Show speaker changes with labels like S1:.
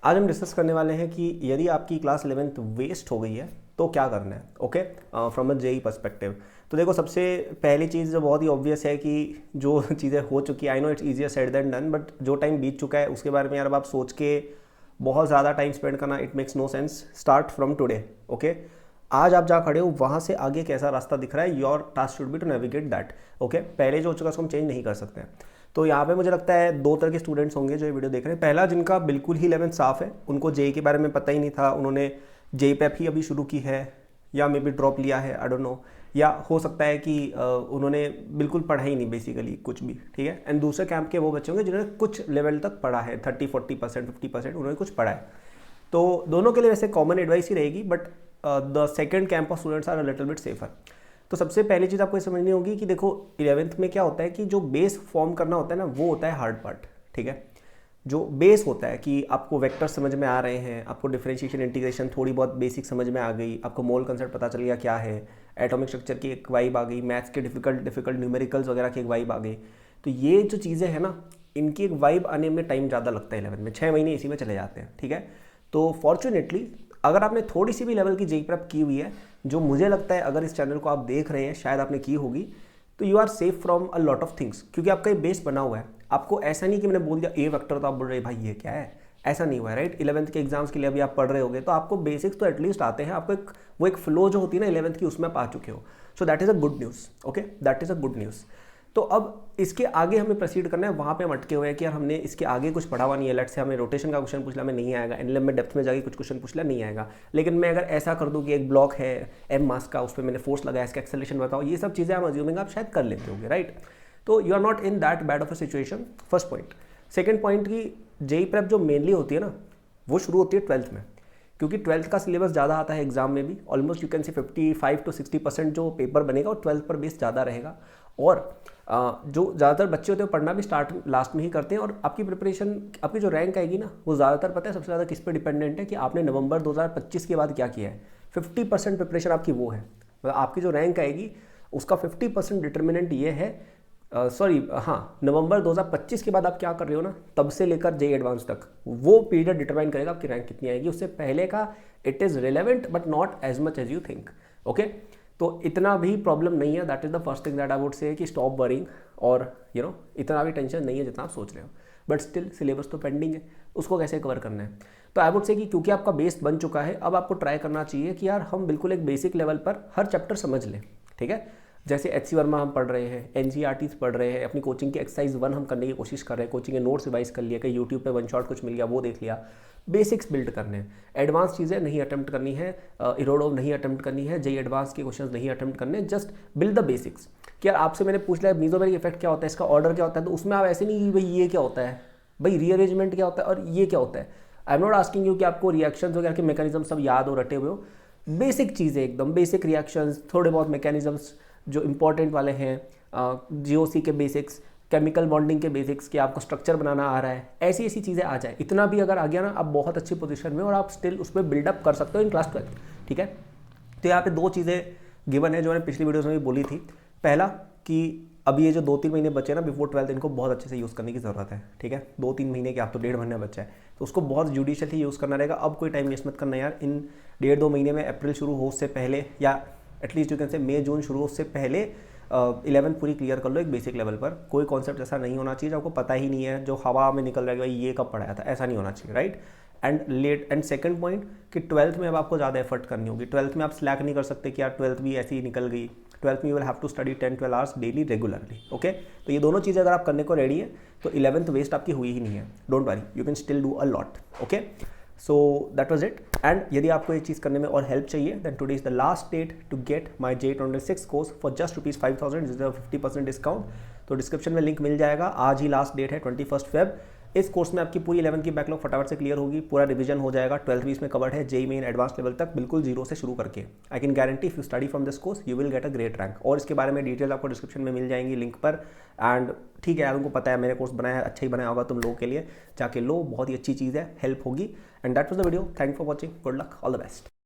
S1: आज हम डिस्कस करने वाले हैं कि यदि आपकी क्लास 11th वेस्ट हो गई है तो क्या करना है। Okay, from a JEE perspective. तो देखो, सबसे पहली चीज़ जो बहुत ही ऑब्वियस है कि जो चीज़ें हो चुकी है, I know it's easier said than done, but जो टाइम बीत चुका है उसके बारे में यार अब आप सोच के बहुत ज़्यादा टाइम स्पेंड करना, it makes no sense. Start from today. Okay, आज आप जहाँ खड़े हो वहाँ से आगे कैसा रास्ता दिख रहा है, your task should be to navigate that. Okay, पहले जो हो चुका है उसको हम चेंज नहीं कर सकते हैं। तो यहाँ पे मुझे लगता है दो तरह के स्टूडेंट्स होंगे जो ये वीडियो देख रहे हैं। पहला, जिनका बिल्कुल ही 11th साफ है, उनको जेई के बारे में पता ही नहीं था, उन्होंने जेई पैप ही अभी शुरू की है या मे बी ड्रॉप लिया है, आई डोंट नो। या हो सकता है कि उन्होंने बिल्कुल पढ़ा ही नहीं बेसिकली कुछ भी, ठीक है। एंड दूसरे कैंप के वो बच्चे होंगे जिन्होंने कुछ लेवल तक पढ़ा है, 30-40%, 50% उन्होंने कुछ पढ़ा है। तो दोनों के लिए वैसे कॉमन एडवाइस ही रहेगी, but the second camp of students are a little bit safer. तो सबसे पहली चीज़ आपको ये समझनी होगी कि देखो, 11th में क्या होता है कि जो बेस फॉर्म करना होता है ना, वो होता है हार्ड पार्ट, ठीक है। जो बेस होता है कि आपको वेक्टर समझ में आ रहे हैं, आपको डिफरेंशिएशन इंटीग्रेशन थोड़ी बहुत बेसिक समझ में आ गई, आपको मोल कंसेप्ट पता चल गया क्या है, एटॉमिक स्ट्रक्चर की एक वाइब आ गई, मैथ्स के डिफिकल्ट न्यूमेरिकल्स वगैरह की एक वाइब आ गई। तो ये जो चीज़ें हैं ना, इनकी एक वाइब आने में टाइम ज़्यादा लगता है। 11th में 6 महीने इसी में चले जाते हैं, ठीक है। तो फॉर्चुनेटली अगर आपने थोड़ी सी भी लेवल की जेई प्रेप की हुई है, जो मुझे लगता है अगर इस चैनल को आप देख रहे हैं शायद आपने की होगी, तो you are safe from a lot of things, क्योंकि आपका ये बेस बना हुआ है। आपको ऐसा नहीं कि मैंने बोल दिया ए वेक्टर तो आप बोल रहे भाई ये क्या है, ऐसा नहीं हुआ है, राइट। 11th के एग्जाम्स के लिए अभी आप पढ़ रहे होगे तो आपको बेसिक्स तो एटलीस्ट आते हैं, आपको वो एक फ्लो जो होती है ना 11th की, उसमें आप आ चुके हो। So that is a good news. Okay, that is a good news. तो अब इसके आगे हमें प्रोसीड करना है, वहाँ पे हम अटके हुए हैं कि यार हमने इसके आगे कुछ पढ़ा हुआ नहीं है। लेट से हमें रोटेशन का क्वेश्चन पूछ लिया, हमें नहीं आएगा। एनएलएम में डेप्थ में जाके कुछ क्वेश्चन पूछ लिया, नहीं आएगा। लेकिन मैं अगर ऐसा कर दूँ कि एक ब्लॉक है एम मास का, उस पर मैंने फोर्स लगाया, इसका एक्सेलरेशन बताओ, ये सब चीज़ें हम अज्यूमिंग आप शायद कर लेते होंगे, राइट। तो you are not in that bad of a situation, first point. Second point की जेई प्रेप जो मेनली होती है ना, वो शुरू होती है 12th में, क्योंकि 12th का सिलेबस ज़्यादा आता है एग्जाम में भी। Almost you can say 55 to 60% जो पेपर बनेगा वो 12th पर बेस ज़्यादा रहेगा। और जो ज़्यादातर बच्चे होते हैं पढ़ना भी स्टार्ट लास्ट में ही करते हैं। और आपकी प्रिपरेशन, आपकी जो रैंक आएगी ना, वो ज़्यादातर पता है सबसे ज़्यादा किस पे डिपेंडेंट है कि आपने नवंबर 2025 के बाद क्या किया है। 50% प्रिपरेशन आपकी वो है, मतलब आपकी जो रैंक आएगी उसका 50% डिटर्मिनेंट ये है। नवंबर 2025 के बाद आप क्या कर रहे हो ना, तब से लेकर जेई एडवांस तक, वो पीरियड डिटरमाइन करेगा आपकी रैंक कितनी आएगी। उससे पहले का it is relevant but not as much as you think. Okay, तो इतना भी प्रॉब्लम नहीं है। That is the first thing that I would say कि स्टॉप वरिंग, और इतना भी टेंशन नहीं है जितना आप सोच रहे हो। बट स्टिल सिलेबस तो पेंडिंग है, उसको कैसे कवर करना है। तो आई वुड से कि क्योंकि आपका बेस बन चुका है, अब आपको ट्राई करना चाहिए कि यार हम बिल्कुल एक बेसिक लेवल पर हर चैप्टर समझ लें, ठीक है। जैसे एचसी वर्मा हम पढ़ रहे हैं, एनसीईआरटीज पढ़ रहे हैं, अपनी कोचिंग की एक्सरसाइज 1 हम करने की कोशिश कर रहे हैं, कोचिंग के नोट्स रिवाइज कर लिया, कि यूट्यूब पे वन शॉट कुछ मिल गया वो देख लिया। बेसिक्स बिल्ड करने हैं, एडवांस चीज़ें नहीं अटेम्प्ट करनी है, इरोडोव नहीं अटेम्प्ट करनी है, जेई एडवांस के क्वेश्चन नहीं अटेम्प्ट करने, जस्ट बिल्ड द बेसिक्स। कि यार आपसे मैंने पूछ लिया मीजोमेरिक इफेक्ट क्या होता है, इसका ऑर्डर क्या होता है, तो उसमें आप ऐसे नहीं कि भाई ये क्या होता है, भाई रीअरेंजमेंट क्या होता है और ये क्या होता है। I am not asking you कि आपको रिएक्शंस वगैरह के मैकेनिज्म सब याद हो, रटे हुए हो। बेसिक चीज़ें, एकदम बेसिक रिएक्शंस, थोड़े बहुत मैकेनिज्म्स जो इंपॉर्टेंट वाले हैं, जीओसी के बेसिक्स, केमिकल बॉन्डिंग के बेसिक्स, कि आपको स्ट्रक्चर बनाना आ रहा है, ऐसी ऐसी चीज़ें आ जाए। इतना भी अगर आ गया ना, आप बहुत अच्छी पोजीशन में और आप स्टिल उस पर बिल्डअप कर सकते हो इन क्लास 12, ठीक है। तो यहाँ पे दो चीज़ें गिवन है जो मैंने पिछली वीडियोस में भी बोली थी। पहला कि अभी ये जो 2-3 महीने बचे ना बिफोर 12th, इनको बहुत अच्छे से यूज़ करने की ज़रूरत है, ठीक है। 2-3 महीने के, आप तो 1.5 महीने बच्चा है, तो उसको बहुत जुडिशियली यूज़ करना रहेगा। अब कोई टाइम वेस्ट मत करना यार, इन 1.5-2 महीने में अप्रैल शुरू हो उससे पहले, या एटलीस्ट यू कैन से मई जून शुरू हो उससे पहले 11th पूरी क्लियर कर लो एक बेसिक लेवल पर। कोई कॉन्सेप्ट ऐसा नहीं होना चाहिए जो आपको पता ही नहीं है, जो हवा में निकल रहा है कि भाई ये कब पढ़ाया था, ऐसा नहीं होना चाहिए, राइट। एंड सेकंड पॉइंट कि 12th में अब आपको ज़्यादा एफर्ट करनी होगी। 12th में आप स्लैक नहीं कर सकते कि यार 12th भी ऐसी ही निकल गई। 12th में you will have to study 10-12 hours daily regularly. Okay, तो ये दोनों चीज़ें अगर आप करने को रेडी है तो 11th वेस्ट आपकी हुई ही नहीं है। Don't worry, you can still do a lot. Okay, so that was it. And यदि आपको ये चीज़ करने में और हेल्प चाहिए, then today is the last date to get my JEE 2026 course for just ₹5,000, जिस 50% डिस्काउंट। तो डिस्क्रिप्शन में लिंक मिल जाएगा। आज ही लास्ट डेट है, 21 Feb। इस कोर्स में आपकी पूरी 11th की बैकलॉग फटाफट से क्लियर होगी, पूरा रिवीजन हो जाएगा। 12th भी इसमें कवर्ड है, जेई मेन एडवांस लेवल तक बिल्कुल जीरो से शुरू करके। I can guarantee if you study from this course you will get a great rank. और इसके बारे में डिटेल आपको डिस्क्रिप्शन में मिल जाएंगी लिंक पर। एंड ठीक है यार, तुमको पता है मैंने कोर्स बनाया है, अच्छा ही बनाया होगा तुम लोगों के लिए, जाके लो, बहुत ही अच्छी चीज़ है, हेल्प होगी। And that was the video, thank for watching, good luck, all the best.